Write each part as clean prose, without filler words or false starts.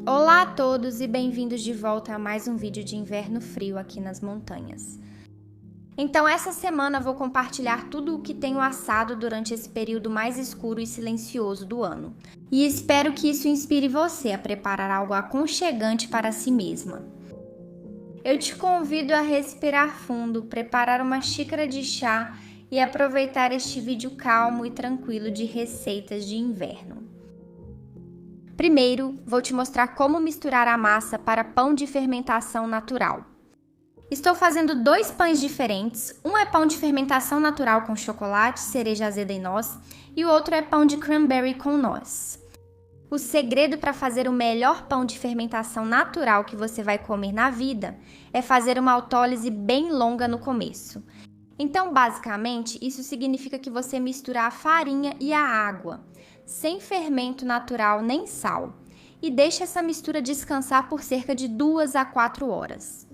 Olá a todos e bem-vindos de volta a mais um vídeo de inverno frio aqui nas montanhas. Então essa semana vou compartilhar tudo o que tenho assado durante esse período mais escuro e silencioso do ano. E espero que isso inspire você a preparar algo aconchegante para si mesma. Eu te convido a respirar fundo, preparar uma xícara de chá e aproveitar este vídeo calmo e tranquilo de receitas de inverno. Primeiro, vou te mostrar como misturar a massa para pão de fermentação natural. Estou fazendo 2 pães diferentes, um é pão de fermentação natural com chocolate, cereja azeda e noz, e o outro é pão de cranberry com noz. O segredo para fazer o melhor pão de fermentação natural que você vai comer na vida é fazer uma autólise bem longa no começo. Então, basicamente, isso significa que você mistura a farinha e a água, sem fermento natural nem sal, e deixa essa mistura descansar por cerca de 2 a 4 horas.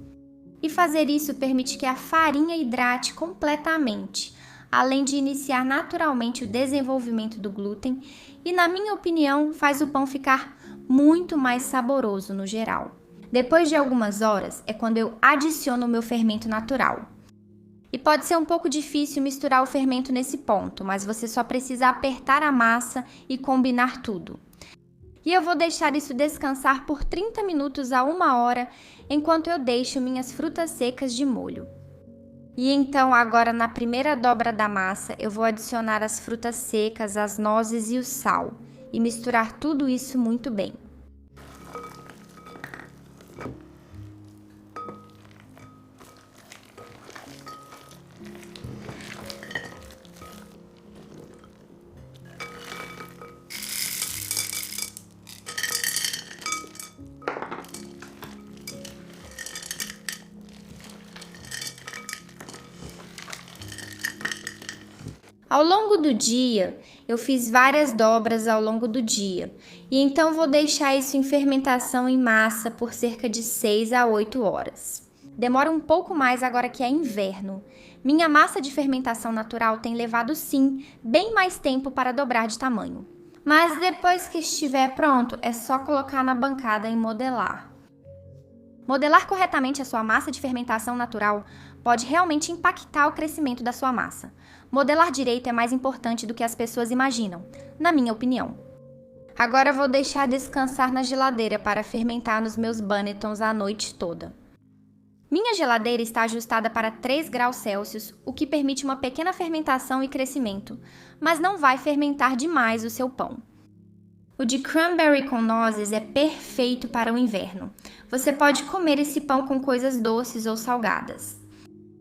E fazer isso permite que a farinha hidrate completamente, além de iniciar naturalmente o desenvolvimento do glúten e, na minha opinião, faz o pão ficar muito mais saboroso no geral. Depois de algumas horas é quando eu adiciono o meu fermento natural. E pode ser um pouco difícil misturar o fermento nesse ponto, mas você só precisa apertar a massa e combinar tudo. E eu vou deixar isso descansar por 30 minutos a 1 hora, enquanto eu deixo minhas frutas secas de molho. E então agora na primeira dobra da massa eu vou adicionar as frutas secas, as nozes e o sal, e misturar tudo isso muito bem. Ao longo do dia, eu fiz várias dobras ao longo do dia, e então vou deixar isso em fermentação em massa por cerca de 6 a 8 horas. Demora um pouco mais agora que é inverno. Minha massa de fermentação natural tem levado, sim, bem mais tempo para dobrar de tamanho. Mas depois que estiver pronto, é só colocar na bancada e modelar. Modelar corretamente a sua massa de fermentação natural pode realmente impactar o crescimento da sua massa. Modelar direito é mais importante do que as pessoas imaginam, na minha opinião. Agora vou deixar descansar na geladeira para fermentar nos meus bannetons a noite toda. Minha geladeira está ajustada para 3 graus Celsius, o que permite uma pequena fermentação e crescimento, mas não vai fermentar demais o seu pão. O de cranberry com nozes é perfeito para o inverno. Você pode comer esse pão com coisas doces ou salgadas.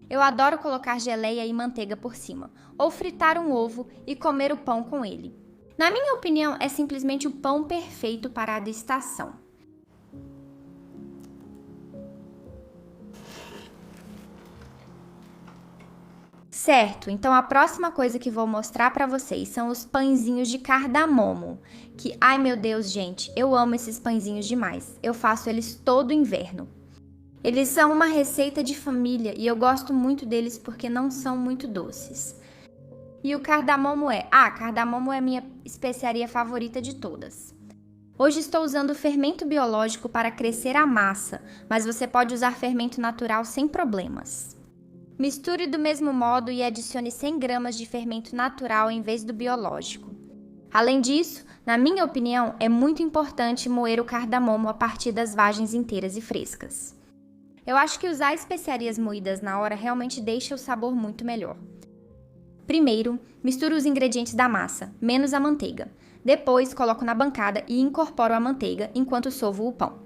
Eu adoro colocar geleia e manteiga por cima, ou fritar um ovo e comer o pão com ele. Na minha opinião, é simplesmente o pão perfeito para a estação. Certo, então a próxima coisa que vou mostrar para vocês são os pãezinhos de cardamomo, que, ai meu Deus, gente, eu amo esses pãezinhos demais. Eu faço eles todo inverno. Eles são uma receita de família e eu gosto muito deles porque não são muito doces. E o cardamomo cardamomo é a minha especiaria favorita de todas. Hoje estou usando fermento biológico para crescer a massa, mas você pode usar fermento natural sem problemas. Misture do mesmo modo e adicione 100 gramas de fermento natural em vez do biológico. Além disso, na minha opinião, é muito importante moer o cardamomo a partir das vagens inteiras e frescas. Eu acho que usar especiarias moídas na hora realmente deixa o sabor muito melhor. Primeiro, misturo os ingredientes da massa, menos a manteiga. Depois, coloco na bancada e incorporo a manteiga enquanto sovo o pão.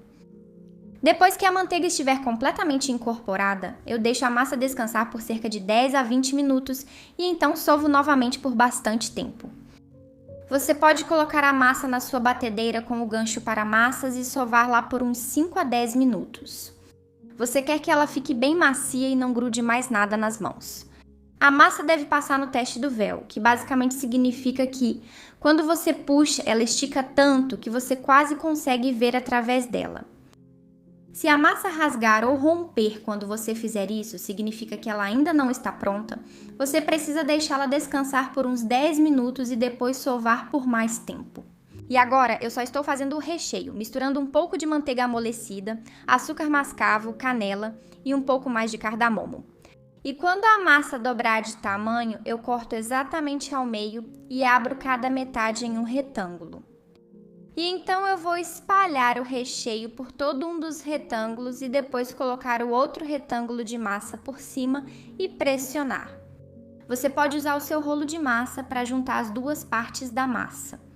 Depois que a manteiga estiver completamente incorporada, eu deixo a massa descansar por cerca de 10 a 20 minutos e então sovo novamente por bastante tempo. Você pode colocar a massa na sua batedeira com o gancho para massas e sovar lá por uns 5 a 10 minutos. Você quer que ela fique bem macia e não grude mais nada nas mãos. A massa deve passar no teste do véu, que basicamente significa que, quando você puxa, ela estica tanto que você quase consegue ver através dela. Se a massa rasgar ou romper quando você fizer isso, significa que ela ainda não está pronta, você precisa deixá-la descansar por uns 10 minutos e depois sovar por mais tempo. E agora eu só estou fazendo o recheio, misturando um pouco de manteiga amolecida, açúcar mascavo, canela e um pouco mais de cardamomo. E quando a massa dobrar de tamanho, eu corto exatamente ao meio e abro cada metade em um retângulo. E então eu vou espalhar o recheio por todo um dos retângulos e depois colocar o outro retângulo de massa por cima e pressionar. Você pode usar o seu rolo de massa para juntar as duas partes da massa.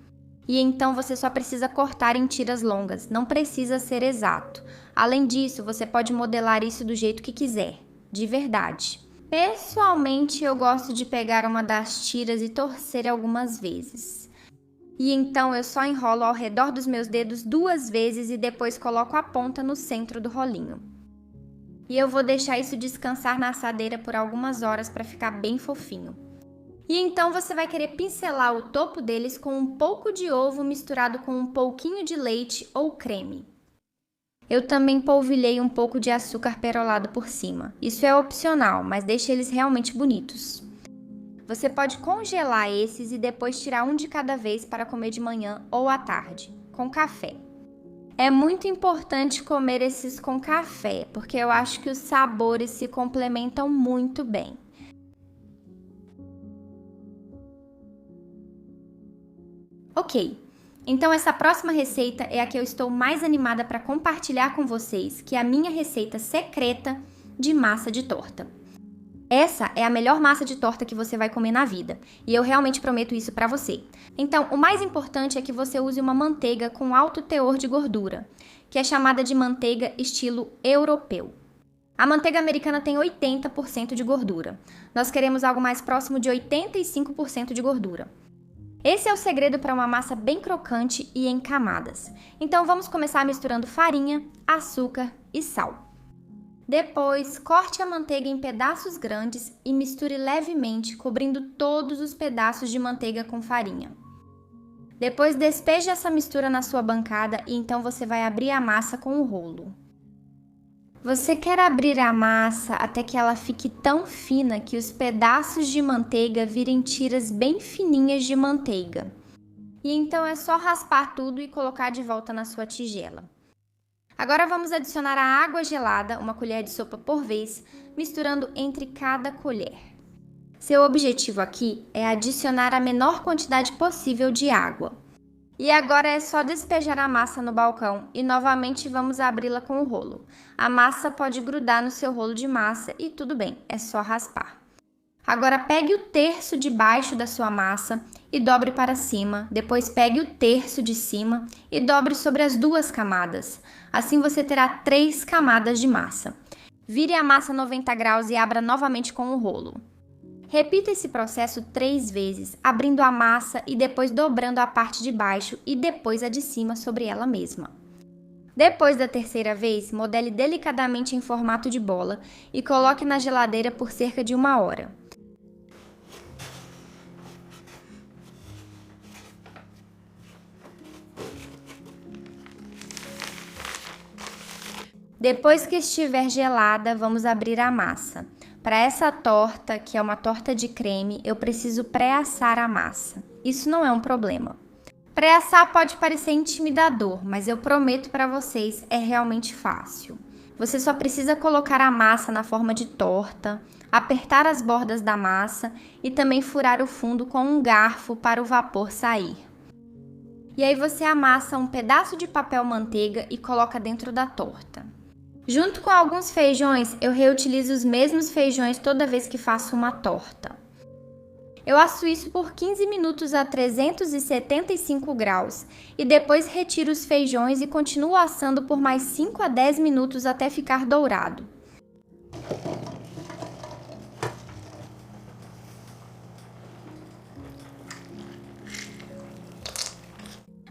E então você só precisa cortar em tiras longas, não precisa ser exato. Além disso, você pode modelar isso do jeito que quiser, de verdade. Pessoalmente, eu gosto de pegar uma das tiras e torcer algumas vezes. E então eu só enrolo ao redor dos meus dedos 2 vezes e depois coloco a ponta no centro do rolinho. E eu vou deixar isso descansar na assadeira por algumas horas para ficar bem fofinho. E então você vai querer pincelar o topo deles com um pouco de ovo misturado com um pouquinho de leite ou creme. Eu também polvilhei um pouco de açúcar perolado por cima. Isso é opcional, mas deixa eles realmente bonitos. Você pode congelar esses e depois tirar um de cada vez para comer de manhã ou à tarde, com café. É muito importante comer esses com café, porque eu acho que os sabores se complementam muito bem. Ok, então essa próxima receita é a que eu estou mais animada para compartilhar com vocês, que é a minha receita secreta de massa de torta. Essa é a melhor massa de torta que você vai comer na vida, e eu realmente prometo isso para você. Então, o mais importante é que você use uma manteiga com alto teor de gordura, que é chamada de manteiga estilo europeu. A manteiga americana tem 80% de gordura. Nós queremos algo mais próximo de 85% de gordura. Esse é o segredo para uma massa bem crocante e em camadas. Então vamos começar misturando farinha, açúcar e sal. Depois, corte a manteiga em pedaços grandes e misture levemente, cobrindo todos os pedaços de manteiga com farinha. Depois despeje essa mistura na sua bancada e então você vai abrir a massa com o rolo. Você quer abrir a massa até que ela fique tão fina que os pedaços de manteiga virem tiras bem fininhas de manteiga. E então é só raspar tudo e colocar de volta na sua tigela. Agora vamos adicionar a água gelada, 1 colher de sopa por vez, misturando entre cada colher. Seu objetivo aqui é adicionar a menor quantidade possível de água. E agora é só despejar a massa no balcão e novamente vamos abri-la com o rolo. A massa pode grudar no seu rolo de massa e tudo bem, é só raspar. Agora pegue o terço de baixo da sua massa e dobre para cima, depois pegue o terço de cima e dobre sobre as 2 camadas. Assim você terá 3 camadas de massa. Vire a massa 90 graus e abra novamente com o rolo. Repita esse processo 3 vezes, abrindo a massa e depois dobrando a parte de baixo e depois a de cima sobre ela mesma. Depois da 3ª vez, modele delicadamente em formato de bola e coloque na geladeira por cerca de 1 hora. Depois que estiver gelada, vamos abrir a massa. Para essa torta, que é uma torta de creme, eu preciso pré-assar a massa. Isso não é um problema. Pré-assar pode parecer intimidador, mas eu prometo para vocês, é realmente fácil. Você só precisa colocar a massa na forma de torta, apertar as bordas da massa e também furar o fundo com um garfo para o vapor sair. E aí você amassa um pedaço de papel manteiga e coloca dentro da torta. Junto com alguns feijões, eu reutilizo os mesmos feijões toda vez que faço uma torta. Eu asso isso por 15 minutos a 375 graus e depois retiro os feijões e continuo assando por mais 5 a 10 minutos até ficar dourado.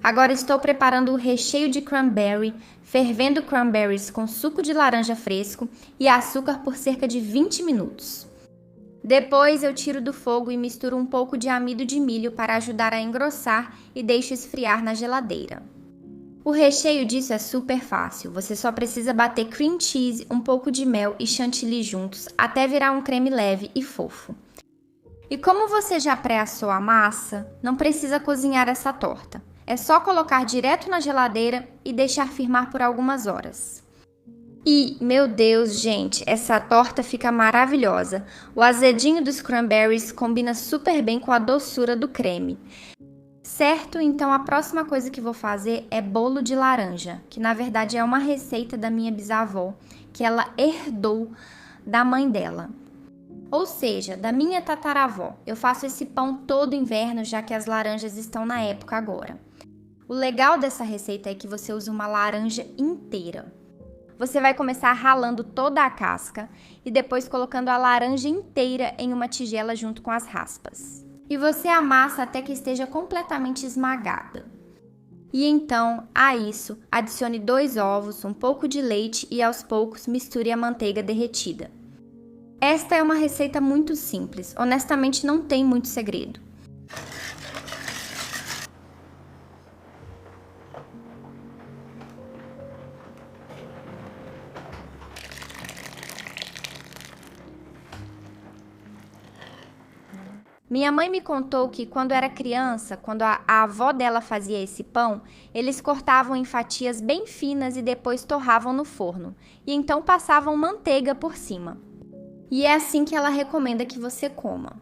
Agora estou preparando o recheio de cranberry, fervendo cranberries com suco de laranja fresco e açúcar por cerca de 20 minutos. Depois eu tiro do fogo e misturo um pouco de amido de milho para ajudar a engrossar e deixo esfriar na geladeira. O recheio disso é super fácil, você só precisa bater cream cheese, um pouco de mel e chantilly juntos até virar um creme leve e fofo. E como você já pré-assou a massa, não precisa cozinhar essa torta. É só colocar direto na geladeira e deixar firmar por algumas horas. E, meu Deus, gente, essa torta fica maravilhosa. O azedinho dos cranberries combina super bem com a doçura do creme. Certo? Então a próxima coisa que vou fazer é bolo de laranja, que na verdade é uma receita da minha bisavó, que ela herdou da mãe dela. Ou seja, da minha tataravó. Eu faço esse pão todo inverno, já que as laranjas estão na época agora. O legal dessa receita é que você usa uma laranja inteira. Você vai começar ralando toda a casca e depois colocando a laranja inteira em uma tigela junto com as raspas. E você amassa até que esteja completamente esmagada. E então, a isso, adicione 2 ovos, um pouco de leite e aos poucos misture a manteiga derretida. Esta é uma receita muito simples, honestamente não tem muito segredo. Minha mãe me contou que quando era criança, quando a avó dela fazia esse pão, eles cortavam em fatias bem finas e depois torravam no forno, e então passavam manteiga por cima. E é assim que ela recomenda que você coma.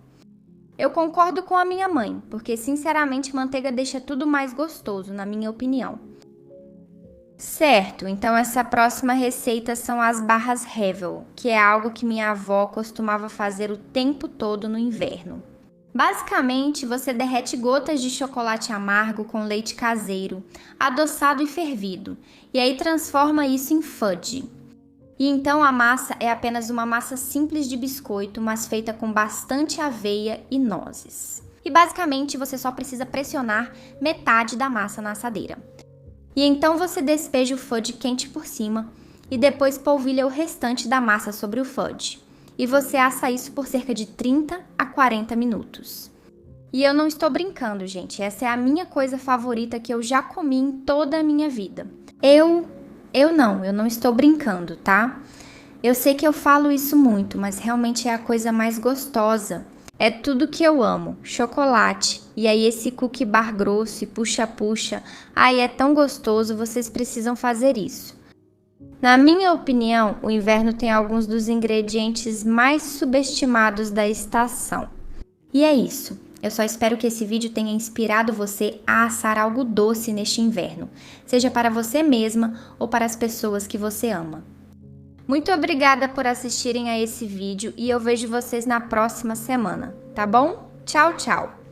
Eu concordo com a minha mãe, porque sinceramente manteiga deixa tudo mais gostoso, na minha opinião. Certo, então essa próxima receita são as barras Hevel, que é algo que minha avó costumava fazer o tempo todo no inverno. Basicamente, você derrete gotas de chocolate amargo com leite caseiro, adoçado e fervido, e aí transforma isso em fudge. E então a massa é apenas uma massa simples de biscoito, mas feita com bastante aveia e nozes. E basicamente você só precisa pressionar metade da massa na assadeira. E então você despeja o fudge quente por cima e depois polvilha o restante da massa sobre o fudge. E você assa isso por cerca de 30 a 40 minutos. E eu não estou brincando, gente. Essa é a minha coisa favorita que eu já comi em toda a minha vida. Eu não estou brincando, tá? Eu sei que eu falo isso muito, mas realmente é a coisa mais gostosa. É tudo que eu amo. Chocolate. E aí esse cookie bar grosso e puxa-puxa. Ai, é tão gostoso, vocês precisam fazer isso. Na minha opinião, o inverno tem alguns dos ingredientes mais subestimados da estação. E é isso. Eu só espero que esse vídeo tenha inspirado você a assar algo doce neste inverno, seja para você mesma ou para as pessoas que você ama. Muito obrigada por assistirem a esse vídeo e eu vejo vocês na próxima semana, tá bom? Tchau, tchau!